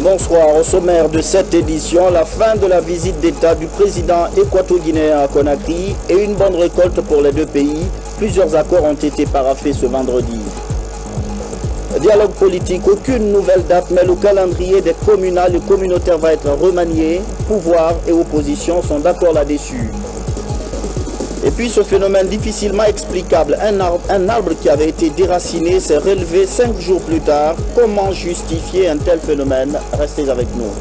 Bonsoir, au sommaire de cette édition, la fin de la visite d'État du président équato-guinéen à Conakry et une bonne récolte pour les deux pays. Plusieurs accords ont été paraphés ce vendredi. Dialogue politique, aucune nouvelle date, mais le calendrier des communales et communautaires va être remanié. Pouvoir et opposition sont d'accord là-dessus. Et puis ce phénomène difficilement explicable, un arbre qui avait été déraciné s'est relevé 5 jours plus tard. Comment justifier un tel phénomène? Restez avec nous.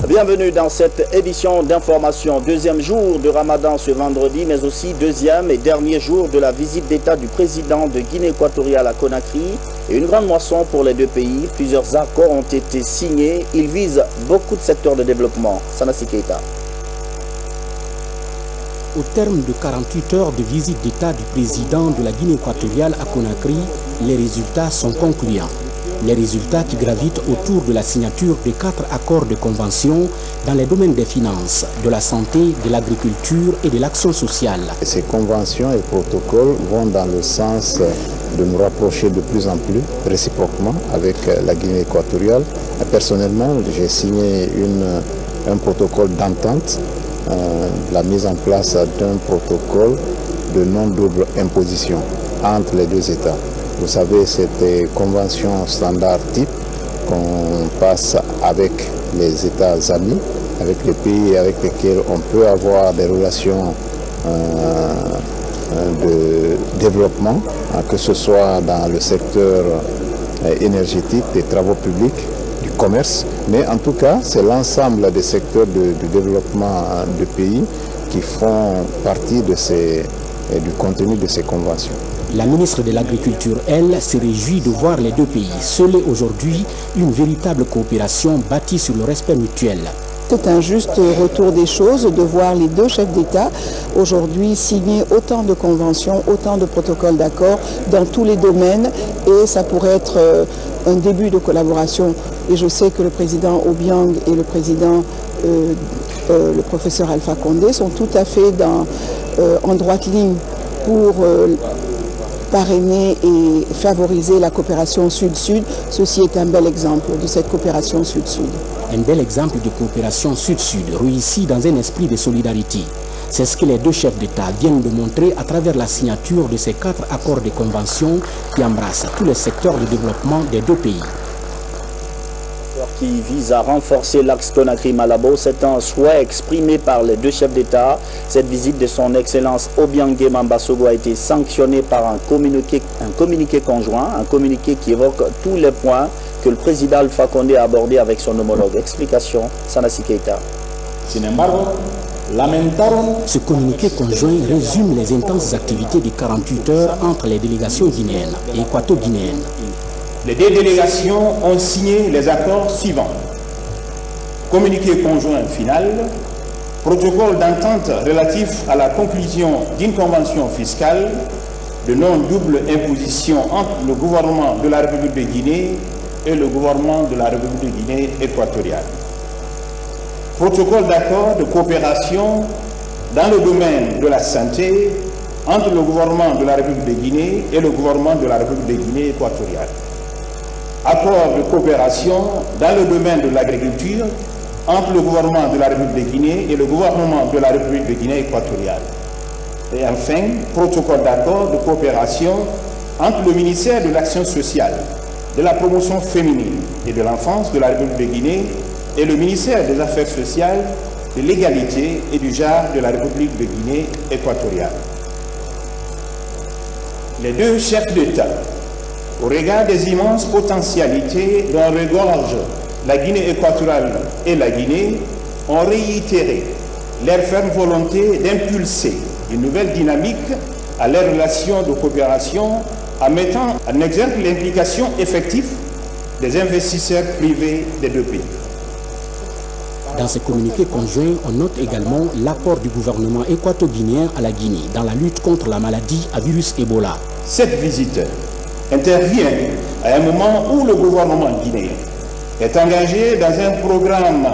Bienvenue dans cette édition d'information. Deuxième jour de Ramadan ce vendredi, mais aussi deuxième et dernier jour de la visite d'État du président de Guinée équatoriale à Conakry. Et une grande moisson pour les deux pays. Plusieurs accords ont été signés. Ils visent beaucoup de secteurs de développement. Sanassi Keita. Au terme de 48 heures de visite d'État du président de la Guinée équatoriale à Conakry, les résultats sont concluants. Les résultats qui gravitent autour de la signature de 4 accords de convention dans les domaines des finances, de la santé, de l'agriculture et de l'action sociale. Ces conventions et protocoles vont dans le sens de nous rapprocher de plus en plus réciproquement avec la Guinée équatoriale. Personnellement, j'ai signé un protocole d'entente, la mise en place d'un protocole de non-double imposition entre les deux États. Vous savez, cette convention standard type qu'on passe avec les États amis, avec les pays avec lesquels on peut avoir des relations de développement, que ce soit dans le secteur énergétique, des travaux publics, du commerce, mais en tout cas, c'est l'ensemble des secteurs de développement de pays qui font partie du contenu de ces conventions. La ministre de l'Agriculture, elle, se réjouit de voir les deux pays sceller aujourd'hui une véritable coopération bâtie sur le respect mutuel. C'est un juste retour des choses de voir les deux chefs d'État aujourd'hui signer autant de conventions, autant de protocoles d'accord dans tous les domaines, et ça pourrait être un début de collaboration. Et je sais que le président Obiang et le président, le professeur Alpha Condé, sont tout à fait en droite ligne pour parrainer et favoriser la coopération Sud-Sud. Ceci est un bel exemple de cette coopération Sud-Sud. Un bel exemple de coopération Sud-Sud, réussi dans un esprit de solidarité. C'est ce que les deux chefs d'État viennent de montrer à travers la signature de ces 4 accords de convention qui embrassent tous les secteurs de développement des deux pays. Qui vise à renforcer l'axe Conakry-Malabo, c'est un souhait exprimé par les deux chefs d'État. Cette visite de son Excellence Obiang Nguema Mbasogo a été sanctionnée par un communiqué conjoint, un communiqué qui évoque tous les points que le président Alpha Condé a abordés avec son homologue. Explication, Sanassi Keita. Ce communiqué conjoint résume les intenses activités de 48 heures entre les délégations guinéennes et équato-guinéennes. Les deux délégations ont signé les accords suivants. Communiqué conjoint final, protocole d'entente relatif à la conclusion d'une convention fiscale de non-double imposition entre le gouvernement de la République de Guinée et le gouvernement de la République de Guinée équatoriale. Protocole d'accord de coopération dans le domaine de la santé entre le gouvernement de la République de Guinée et le gouvernement de la République de Guinée équatoriale. Accord de coopération dans le domaine de l'agriculture entre le gouvernement de la République de Guinée et le gouvernement de la République de Guinée équatoriale. Et enfin, protocole d'accord de coopération entre le ministère de l'Action sociale, de la promotion féminine et de l'enfance de la République de Guinée et le ministère des Affaires sociales, de l'égalité et du genre de la République de Guinée équatoriale. Les deux chefs d'État, au regard des immenses potentialités dont regorge la Guinée équatoriale et la Guinée, ont réitéré leur ferme volonté d'impulser une nouvelle dynamique à leurs relations de coopération en mettant en exergue l'implication effective des investisseurs privés des deux pays. Dans ce communiqué conjoint, on note également l'apport du gouvernement équato-guinéen à la Guinée dans la lutte contre la maladie à virus Ebola. Cette visite intervient à un moment où le gouvernement guinéen est engagé dans un programme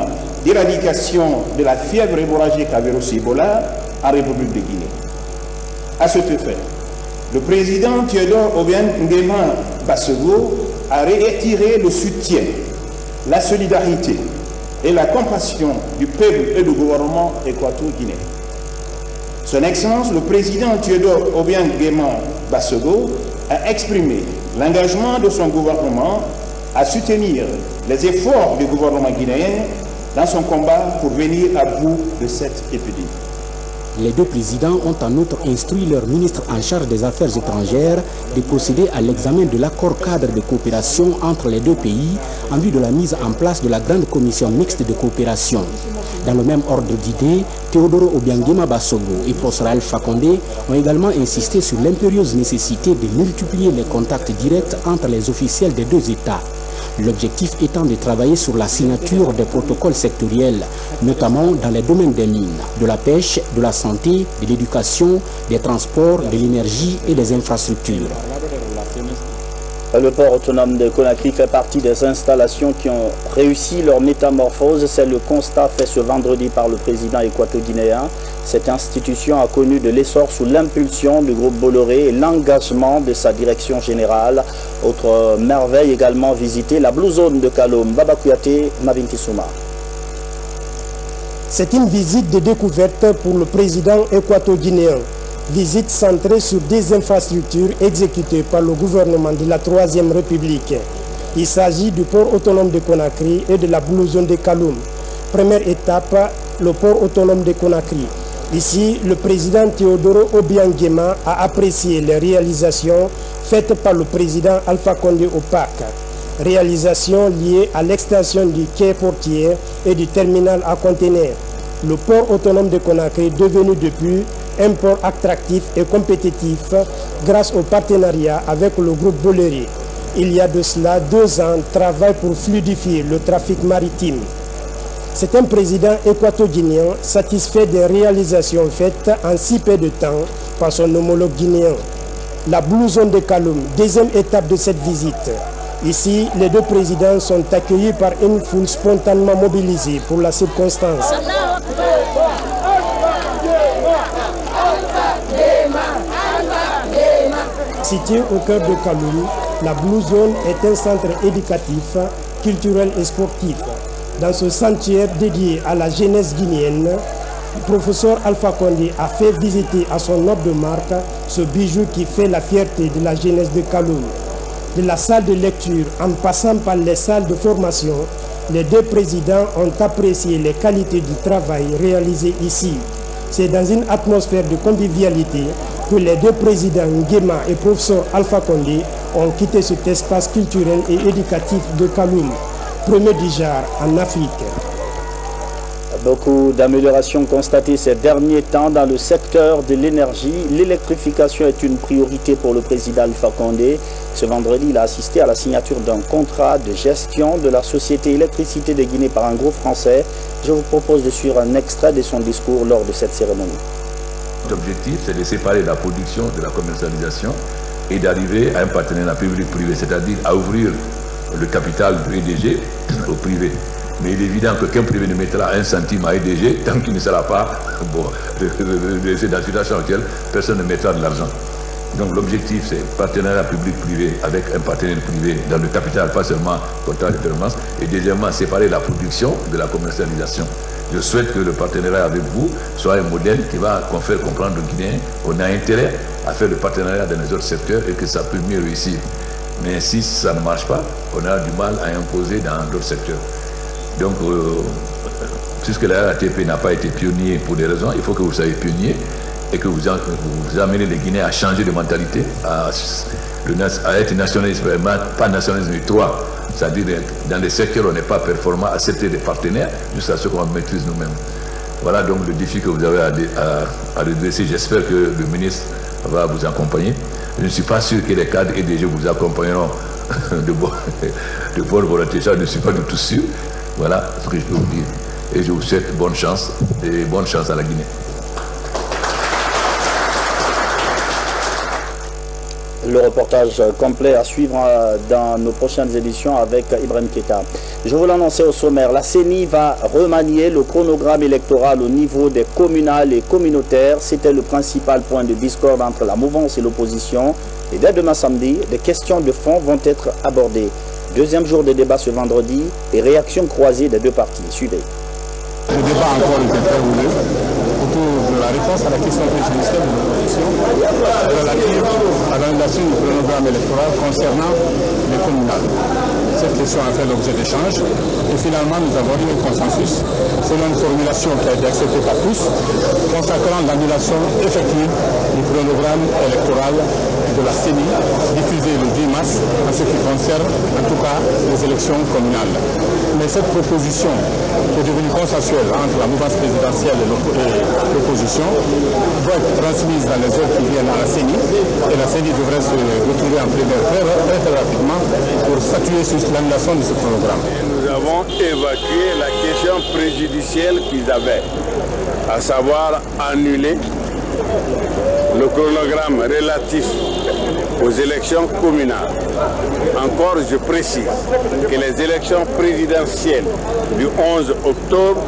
d'éradication de la fièvre hémorragique à virus Ebola en République de Guinée. À cet effet, le président Théodore Obiang Nguema Mbasogo a réitéré le soutien la solidarité et la compassion du peuple et du gouvernement équato-guinéen. Son Excellence, le président Théodore Obiang Nguema Basogo, a exprimé l'engagement de son gouvernement à soutenir les efforts du gouvernement guinéen dans son combat pour venir à bout de cette épidémie. Les deux présidents ont en outre instruit leur ministre en charge des Affaires étrangères de procéder à l'examen de l'accord cadre de coopération entre les deux pays en vue de la mise en place de la grande commission mixte de coopération. Dans le même ordre d'idées, Théodoro Obiang Nguema Basogo et Professeur Alpha Condé ont également insisté sur l'impérieuse nécessité de multiplier les contacts directs entre les officiels des deux États. L'objectif étant de travailler sur la signature des protocoles sectoriels, notamment dans les domaines des mines, de la pêche, de la santé, de l'éducation, des transports, de l'énergie et des infrastructures. Le port autonome de Conakry fait partie des installations qui ont réussi leur métamorphose. C'est le constat fait ce vendredi par le président équato-guinéen. Cette institution a connu de l'essor sous l'impulsion du groupe Bolloré et l'engagement de sa direction générale. Autre merveille également visitée, la Blue Zone de Kaloum. Baba Kouyaté, Mavinti Souma. C'est une visite de découverte pour le président équato-guinéen. Visite centrée sur des infrastructures exécutées par le gouvernement de la Troisième République. Il s'agit du port autonome de Conakry et de la Blue Zone de Kaloum. Première étape, le port autonome de Conakry. Ici, le président Théodoro Obiang Nguema a apprécié les réalisations faites par le président Alpha Condé au PAC. Réalisations liées à l'extension du quai portier et du terminal à conteneurs. Le port autonome de Conakry est devenu depuis un port attractif et compétitif grâce au partenariat avec le groupe Bolloré. Il y a de cela 2 ans, travaille pour fluidifier le trafic maritime. C'est un président équato-guinéen satisfait des réalisations faites en si peu de temps par son homologue guinéen. La Blue Zone de Kaloum, deuxième étape de cette visite. Ici, les deux présidents sont accueillis par une foule spontanément mobilisée pour la circonstance. Située au cœur de Kaloum, la Blue Zone est un centre éducatif, culturel et sportif. Dans ce sanctuaire dédié à la jeunesse guinéenne, le professeur Alpha Condé a fait visiter à son hôte de marque ce bijou qui fait la fierté de la jeunesse de Kaloum. De la salle de lecture en passant par les salles de formation, les deux présidents ont apprécié les qualités du travail réalisé ici. C'est dans une atmosphère de convivialité que les deux présidents Nguema et professeur Alpha Condé ont quitté cet espace culturel et éducatif de Kaloum, premier du genre en Afrique. Beaucoup d'améliorations constatées ces derniers temps dans le secteur de l'énergie. L'électrification est une priorité pour le président Alpha Condé. Ce vendredi, il a assisté à la signature d'un contrat de gestion de la société Électricité de Guinée par un groupe français. Je vous propose de suivre un extrait de son discours lors de cette cérémonie. L'objectif, c'est de séparer la production de la commercialisation et d'arriver à un partenariat public-privé, c'est-à-dire à ouvrir le capital du EDG au privé. Mais il est évident qu'aucun privé ne mettra 1 centime à EDG tant qu'il ne sera pas, c'est dans la situation actuelle, personne ne mettra de l'argent. Donc l'objectif, c'est partenariat public-privé avec un partenaire privé dans le capital, pas seulement contrat de permanence, et deuxièmement, séparer la production de la commercialisation. Je souhaite que le partenariat avec vous soit un modèle qui va faire comprendre aux Guinéens qu'on a intérêt à faire le partenariat dans les autres secteurs et que ça peut mieux réussir. Mais si ça ne marche pas, on a du mal à imposer dans d'autres secteurs. Donc, puisque la RATP n'a pas été pionnier pour des raisons, il faut que vous soyez pionnier et que vous amenez les Guinéens à changer de mentalité, à être nationaliste, pas nationalisme mais 3. C'est-à-dire dans les secteurs où on n'est pas performant, accepter des partenaires jusqu'à ce qu'on maîtrise nous-mêmes. Voilà donc le défi que vous avez à redresser. J'espère que le ministre va vous accompagner. Je ne suis pas sûr que les cadres EDG vous accompagneront de bonne volonté. Ça, je ne suis pas du tout sûr. Voilà ce que je peux vous dire. Et je vous souhaite bonne chance et bonne chance à la Guinée. Le reportage complet à suivre dans nos prochaines éditions avec Ibrahim Keita. Je vous l'annonçais au sommaire, la CENI va remanier le chronogramme électoral au niveau des communales et communautaires. C'était le principal point de discorde entre la mouvance et l'opposition. Et dès demain samedi, des questions de fond vont être abordées. Deuxième jour de débat ce vendredi et réaction croisée des deux parties. Suivez. Le débat encore était très houleux autour de la réponse à la question présidentielle de l'opposition relative à l'annulation du chronogramme électoral concernant les communales. Cette question a fait l'objet d'échanges et finalement nous avons eu un consensus selon une formulation qui a été acceptée par tous consacrant l'annulation effective du chronogramme électoral de la CENI diffusé le 10 mars en ce qui concerne en tout cas les élections communales. Mais cette proposition qui est devenue consensuelle entre la mouvance présidentielle et l'opposition doit être transmise dans les heures qui viennent à la CENI et la CENI devrait se retrouver en plénière très rapidement pour statuer sur l'annulation de ce chronogramme. Nous avons évacué la question préjudicielle qu'ils avaient, à savoir annuler le chronogramme relatif aux élections communales. Encore, je précise que les élections présidentielles du 11 octobre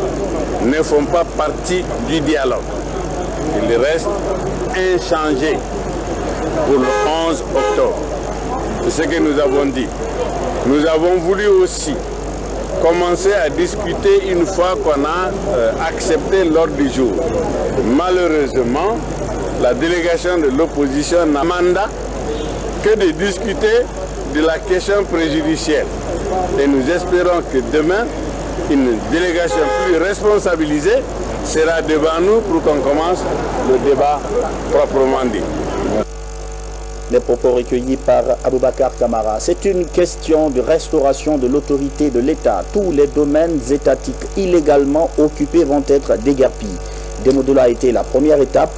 ne font pas partie du dialogue. Il reste inchangé pour le 11 octobre. C'est ce que nous avons dit. Nous avons voulu aussi commencer à discuter une fois qu'on a accepté l'ordre du jour. Malheureusement, la délégation de l'opposition n'a mandat que de discuter de la question préjudicielle. Et nous espérons que demain, une délégation plus responsabilisée sera devant nous pour qu'on commence le débat proprement dit. Les propos recueillis par Aboubakar Kamara. C'est une question de restauration de l'autorité de l'État. Tous les domaines étatiques illégalement occupés vont être déguerpis. Demodola a été la première étape.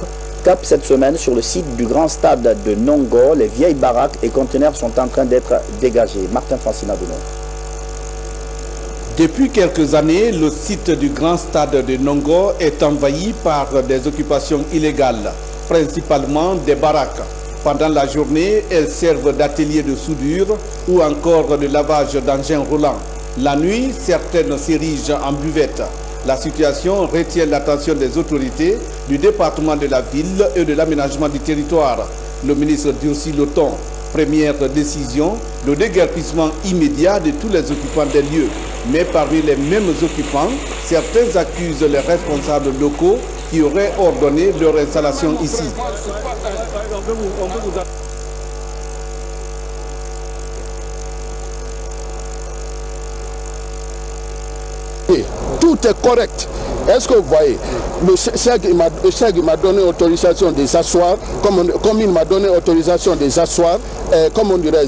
Cap cette semaine sur le site du grand stade de Nongo. Les vieilles baraques et conteneurs sont en train d'être dégagés. Martin Francina de Nongo. Depuis quelques années, le site du grand stade de Nongo est envahi par des occupations illégales, principalement des baraques. Pendant la journée, elles servent d'atelier de soudure ou encore de lavage d'engins roulants. La nuit, certaines s'érigent en buvette. La situation retient l'attention des autorités du département de la ville et de l'aménagement du territoire. Le ministre Diossi Loton, première décision, le déguerpissement immédiat de tous les occupants des lieux. Mais parmi les mêmes occupants, certains accusent les responsables locaux qui auraient ordonné leur installation ici. Tout est correct. Est-ce que vous voyez, le chef m'a donné autorisation de s'asseoir, comme il m'a donné autorisation de s'asseoir, comme on dirait,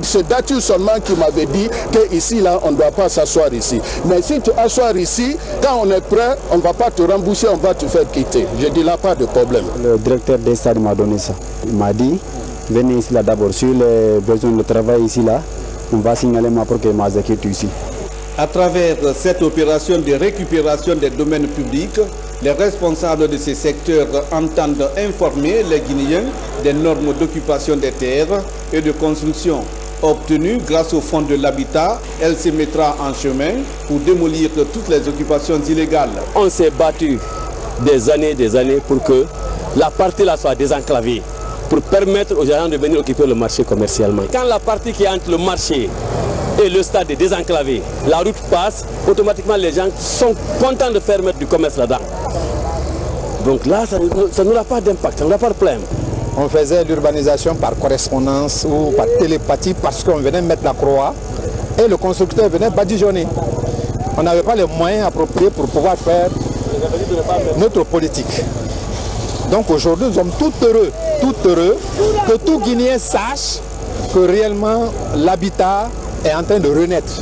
c'est Datu seulement qui m'avait dit qu'ici, là, on ne doit pas s'asseoir ici. Mais si tu asseoir ici, quand on est prêt, on ne va pas te rembourser, on va te faire quitter. Je dis là, pas de problème. Le directeur des stades m'a donné ça. Il m'a dit, venez ici là d'abord, sur les besoins de travail ici là, on va signaler ma pour que Mazaki est ici. À travers cette opération de récupération des domaines publics, les responsables de ces secteurs entendent informer les Guinéens des normes d'occupation des terres et de construction. Obtenue grâce au fonds de l'habitat, elle se mettra en chemin pour démolir toutes les occupations illégales. On s'est battu des années pour que la partie là soit désenclavée, pour permettre aux gens de venir occuper le marché commercialement. Quand la partie qui est entre le marché et le stade est désenclavé, la route passe, automatiquement les gens sont contents de faire mettre du commerce là-dedans. Donc là, ça n'aura pas d'impact, ça n'aura pas de problème. On faisait l'urbanisation par correspondance ou par télépathie parce qu'on venait mettre la croix et le constructeur venait badigeonner. On n'avait pas les moyens appropriés pour pouvoir faire notre politique. Donc aujourd'hui, nous sommes tout heureux que tout Guinéen sache que réellement l'habitat est en train de renaître.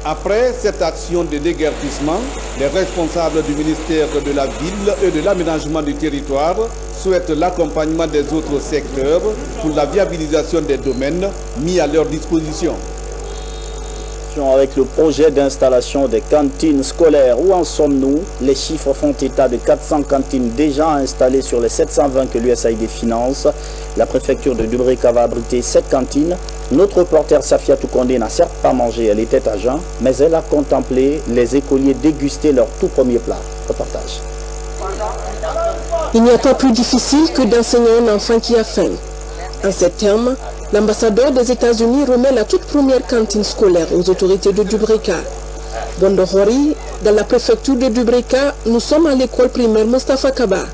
Après cette action de déguerpissement, les responsables du ministère de la Ville et de l'aménagement du territoire souhaitent l'accompagnement des autres secteurs pour la viabilisation des domaines mis à leur disposition. Avec le projet d'installation des cantines scolaires, où en sommes-nous? Les chiffres font état de 400 cantines déjà installées sur les 720 que l'USAID finance. La préfecture de Dubrika va abriter 7 cantines. Notre reporter Safia Toukondé n'a certes pas mangé, elle était à jeun, mais elle a contemplé les écoliers déguster leur tout premier plat. Reportage. Il n'y a pas plus difficile que d'enseigner un enfant qui a faim. En ces termes, L'ambassadeur des États-Unis remet la toute première cantine scolaire aux autorités de Dubrika. Bondorori, dans la préfecture de Dubrika, nous sommes à l'école primaire Mostafa Kaba.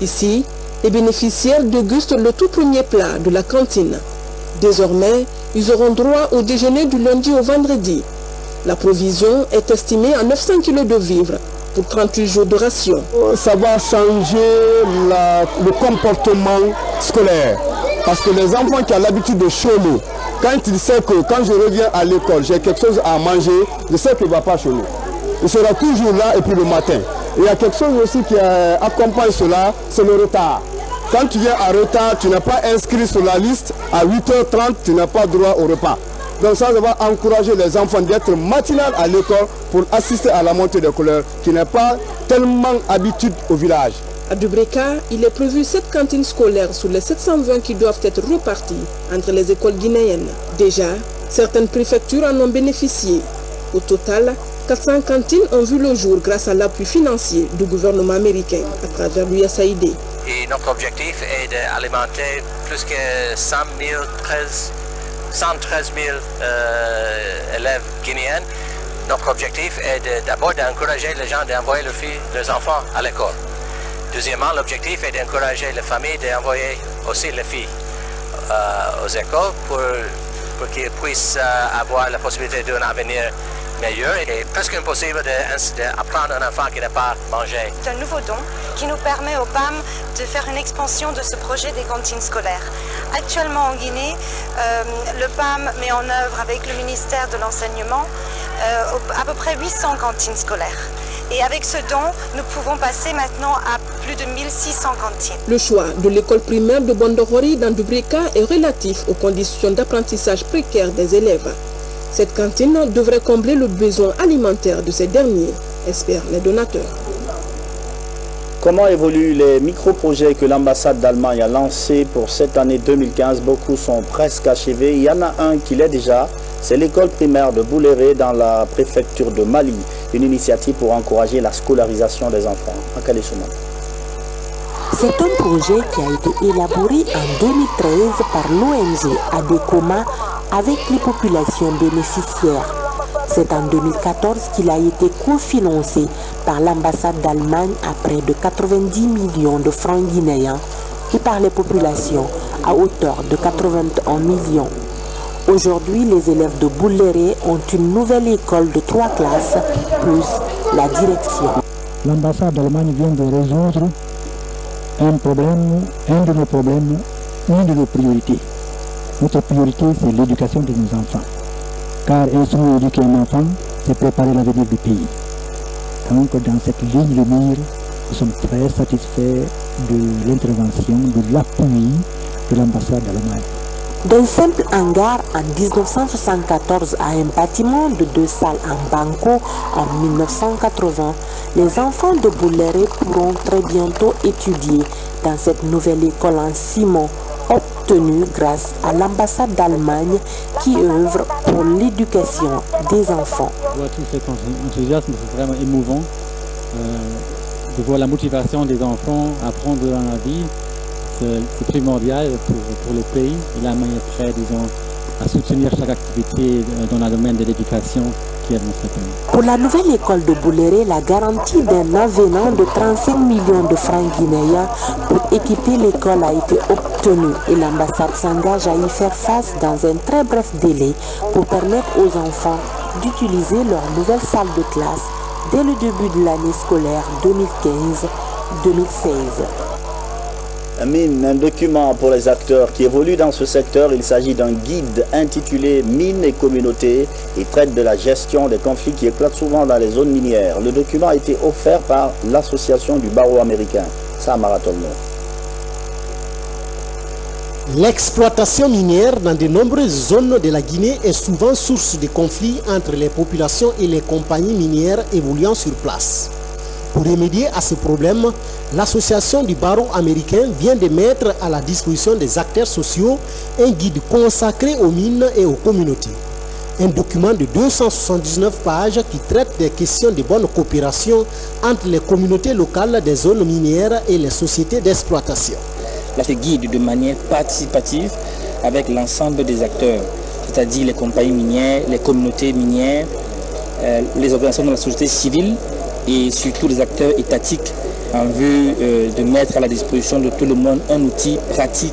Ici, les bénéficiaires dégustent le tout premier plat de la cantine. Désormais, ils auront droit au déjeuner du lundi au vendredi. La provision est estimée à 900 kg de vivres pour 38 jours de ration. Ça va changer le comportement scolaire. Parce que les enfants qui ont l'habitude de chômer, quand il sait que quand je reviens à l'école, j'ai quelque chose à manger, je sais qu'il ne va pas chômer. Il sera toujours là et puis le matin. Il y a quelque chose aussi qui accompagne cela, c'est le retard. Quand tu viens en retard, tu n'es pas inscrit sur la liste, à 8h30, tu n'as pas droit au repas. Donc ça va encourager les enfants d'être matinal à l'école pour assister à la montée des couleurs qui n'est pas tellement habitude au village. À Dubrika, il est prévu 7 cantines scolaires sur les 720 qui doivent être reparties entre les écoles guinéennes. Déjà, certaines préfectures en ont bénéficié. Au total, 400 cantines ont vu le jour grâce à l'appui financier du gouvernement américain à travers l'USAID. Et notre objectif est d'alimenter plus que 113 000 élèves guinéens. Notre objectif est d'abord d'encourager les gens d'envoyer leurs enfants à l'école. Deuxièmement, l'objectif est d'encourager les familles d'envoyer aussi les filles aux écoles pour qu'ils puissent avoir la possibilité d'un avenir meilleur. Il est presque impossible d'apprendre un enfant qui n'a pas mangé. C'est un nouveau don qui nous permet au PAM de faire une expansion de ce projet des cantines scolaires. Actuellement en Guinée, le PAM met en œuvre avec le ministère de l'Enseignement à peu près 800 cantines scolaires. Et avec ce don, nous pouvons passer maintenant à plus de 1600 cantines. Le choix de l'école primaire de Bondorori dans Dubrika est relatif aux conditions d'apprentissage précaires des élèves. Cette cantine devrait combler le besoin alimentaire de ces derniers, espèrent les donateurs. Comment évoluent les micro-projets que l'ambassade d'Allemagne a lancés pour cette année 2015? Beaucoup sont presque achevés. Il y en a un qui l'est déjà. C'est l'école primaire de Bouléré dans la préfecture de Mali. Une initiative pour encourager la scolarisation des enfants. C'est un projet qui a été élaboré en 2013 par l'ONG Adekoma avec les populations bénéficiaires. C'est en 2014 qu'il a été cofinancé par l'ambassade d'Allemagne à près de 90 millions de francs guinéens et par les populations à hauteur de 81 millions. Aujourd'hui, les élèves de Bouléré ont une nouvelle école de 3 classes, plus la direction. L'ambassade d'Allemagne vient de résoudre un de nos problèmes, une de nos priorités. Notre priorité, c'est l'éducation de nos enfants. Car instruire et éduquer un enfant, c'est préparer l'avenir du pays. Donc, dans cette ligne de mire, nous sommes très satisfaits de l'intervention, de l'appui de l'ambassade d'Allemagne. D'un simple hangar en 1974 à un bâtiment de 2 salles en banco en 1980, les enfants de Bouléré pourront très bientôt étudier dans cette nouvelle école en ciment obtenue grâce à l'ambassade d'Allemagne qui œuvre pour l'éducation des enfants. Je vois tout cet enthousiasme, c'est vraiment émouvant de voir la motivation des enfants à apprendre dans la vie. C'est primordial pour le pays. L'Allemagne est prête, disons, à soutenir chaque activité dans le domaine de l'éducation qui est dans ce pays. Pour la nouvelle école de Bouléré, la garantie d'un avenant de 35 millions de francs guinéens pour équiper l'école a été obtenue et l'ambassade s'engage à y faire face dans un très bref délai pour permettre aux enfants d'utiliser leur nouvelle salle de classe dès le début de l'année scolaire 2015-2016. Mine, un document pour les acteurs qui évoluent dans ce secteur. Il s'agit d'un guide intitulé Mines et communautés et traite de la gestion des conflits qui éclatent souvent dans les zones minières. Le document a été offert par l'association du barreau américain. Ça, Marathon. L'exploitation minière dans de nombreuses zones de la Guinée est souvent source de conflits entre les populations et les compagnies minières évoluant sur place. Pour remédier à ce problème, l'association du barreau américain vient de mettre à la disposition des acteurs sociaux un guide consacré aux mines et aux communautés. Un document de 279 pages qui traite des questions de bonne coopération entre les communautés locales des zones minières et les sociétés d'exploitation. Là, ce guide de manière participative avec l'ensemble des acteurs, c'est-à-dire les compagnies minières, les communautés minières, les organisations de la société civile et surtout les acteurs étatiques en vue de mettre à la disposition de tout le monde un outil pratique,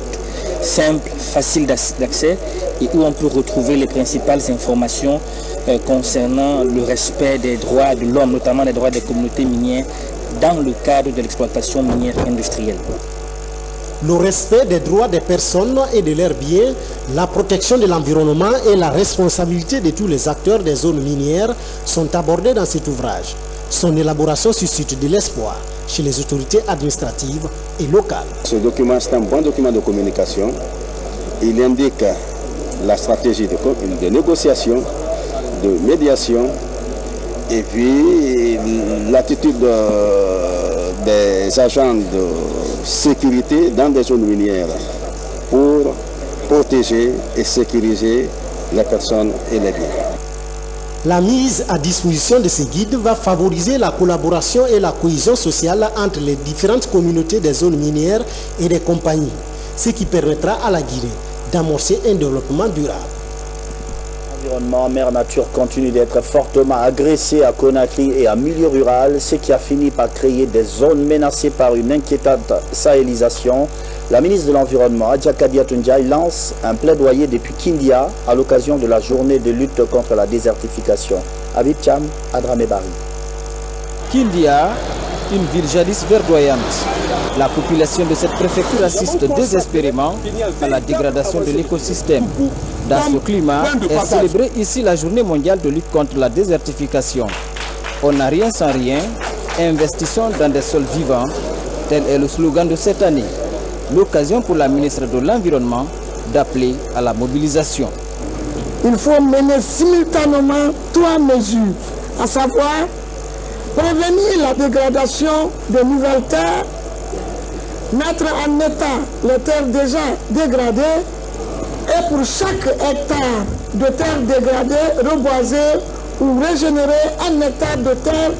simple, facile d'accès et où on peut retrouver les principales informations concernant le respect des droits de l'homme, notamment les droits des communautés minières dans le cadre de l'exploitation minière industrielle. Le respect des droits des personnes et de leurs biens, la protection de l'environnement et la responsabilité de tous les acteurs des zones minières sont abordés dans cet ouvrage. Son élaboration suscite de l'espoir chez les autorités administratives et locales. Ce document, c'est un bon document de communication. Il indique la stratégie de négociation, de médiation et puis l'attitude des agents de sécurité dans des zones minières pour protéger et sécuriser les personnes et les biens. La mise à disposition de ces guides va favoriser la collaboration et la cohésion sociale entre les différentes communautés des zones minières et des compagnies, ce qui permettra à la Guinée d'amorcer un développement durable. L'environnement mer nature continue d'être fortement agressé à Conakry et en milieu rural, ce qui a fini par créer des zones menacées par une inquiétante sahélisation. La ministre de l'Environnement, Adja Kadiatou Ndiaye, lance un plaidoyer depuis Kindia à l'occasion de la journée de lutte contre la désertification. Abid Cham, Adramé Bari. Kindia, une ville jadis verdoyante. La population de cette préfecture assiste désespérément à la dégradation de l'écosystème. Dans ce climat est célébrée ici la journée mondiale de lutte contre la désertification. On n'a rien sans rien, investissons dans des sols vivants, tel est le slogan de cette année. L'occasion pour la ministre de l'Environnement d'appeler à la mobilisation. Il faut mener simultanément 3 mesures, à savoir prévenir la dégradation de nouvelles terres, mettre en état les terres déjà dégradées et pour chaque hectare de terre dégradée, reboiser ou régénérer un hectare de terre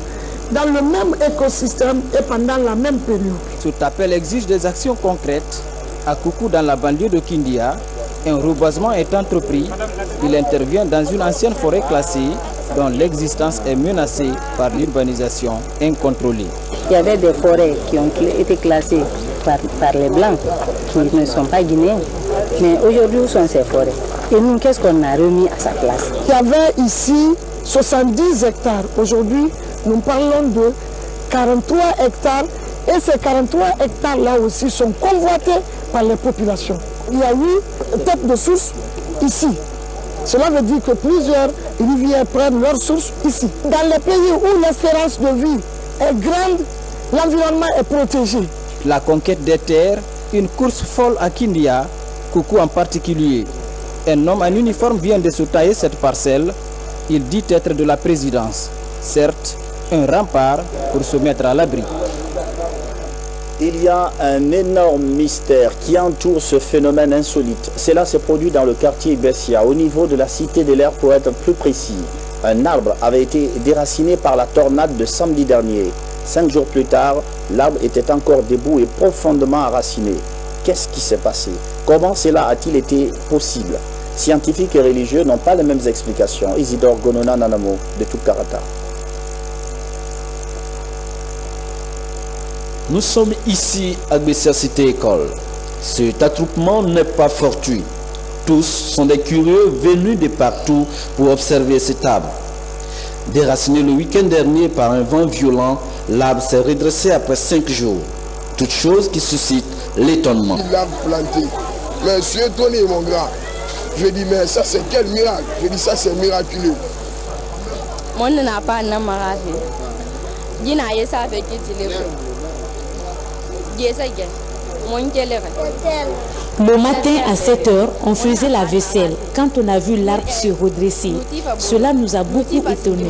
dans le même écosystème et pendant la même période. Cet appel exige des actions concrètes. À Koukou, dans la banlieue de Kindia, un reboisement est entrepris. Il intervient dans une ancienne forêt classée dont l'existence est menacée par l'urbanisation incontrôlée. Il y avait des forêts qui ont été classées par les Blancs, qui ne sont pas guinéens. Mais aujourd'hui, où sont ces forêts? Et nous, qu'est-ce qu'on a remis à sa place? Il y avait ici 70 hectares. Aujourd'hui, nous parlons de 43 hectares. Et ces 43 hectares-là aussi sont convoités par les populations. Il y a eu tête de source ici. Cela veut dire que plusieurs rivières prennent leur source ici. Dans les pays où l'espérance de vie est grande, l'environnement est protégé. La conquête des terres, une course folle à Kindia, Koukou en particulier. Un homme en uniforme vient de se tailler cette parcelle. Il dit être de la présidence. Certes, un rempart pour se mettre à l'abri. Il y a un énorme mystère qui entoure ce phénomène insolite. Cela s'est produit dans le quartier Bessia, au niveau de la cité de l'air pour être plus précis. Un arbre avait été déraciné par la tornade de samedi dernier. 5 jours plus tard, l'arbre était encore debout et profondément enraciné. Qu'est-ce qui s'est passé? Comment cela a-t-il été possible? Scientifiques et religieux n'ont pas les mêmes explications. Isidore Gonona Nanamo de Tukarata. Nous sommes ici à Bessia Cité École. Cet attroupement n'est pas fortuit. Tous sont des curieux venus de partout pour observer cet arbre. Déraciné le week-end dernier par un vent violent, l'arbre s'est redressé après 5 jours. Toute chose qui suscite l'étonnement. L'arbre planté. Mais je suis étonné, mon gars. Je dis, mais ça c'est quel miracle? Je dis, ça c'est miraculeux. Moi, je n'ai pas de miracle. Je n'ai pas de Le matin à 7 h, on faisait la vaisselle. Quand on a vu l'arbre se redresser, cela nous a beaucoup étonnés.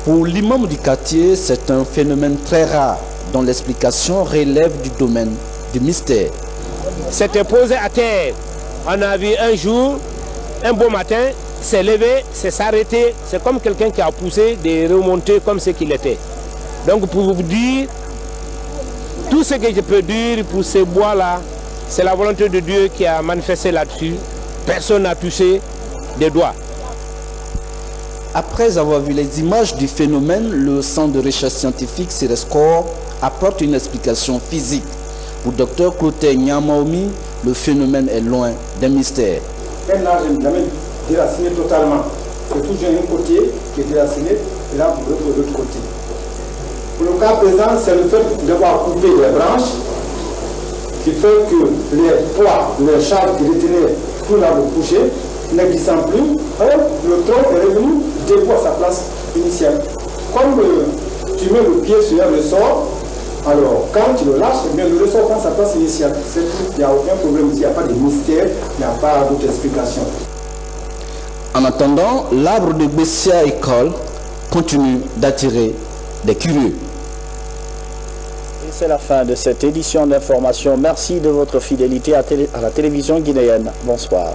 Pour l'imam du quartier, c'est un phénomène très rare dont l'explication relève du domaine du mystère. C'était posé à terre. On a vu un jour, un beau matin, s'est levé, c'est s'arrêter, c'est comme quelqu'un qui a poussé de remonter comme ce qu'il était. Donc pour vous dire, tout ce que je peux dire pour ces bois-là, c'est la volonté de Dieu qui a manifesté là-dessus. Personne n'a touché des doigts. Après avoir vu les images du phénomène, le Centre de recherche scientifique CERESCOR apporte une explication physique. Pour Dr Clotaire Nyamaomi, le phénomène est loin d'un mystère. Un arbre n'est jamais déraciné totalement. C'est toujours un côté qui est déraciné et là vous l'autre de l'autre côté. Pour le cas présent, c'est le fait d'avoir coupé les branches qui fait que les poids, les charges qui retenaient tout l'arbre couché n'existant plus, le tronc est revenu debout à sa place initiale. Comme tu mets le pied sur un ressort, alors quand tu le lâches, eh bien, le ressort prend sa place initiale. C'est tout, il n'y a aucun problème ici, il n'y a pas de mystère, il n'y a pas d'autre explication. En attendant, l'arbre de Bessia École continue d'attirer des curieux. Et c'est la fin de cette édition d'information. Merci de votre fidélité à la télévision guinéenne. Bonsoir.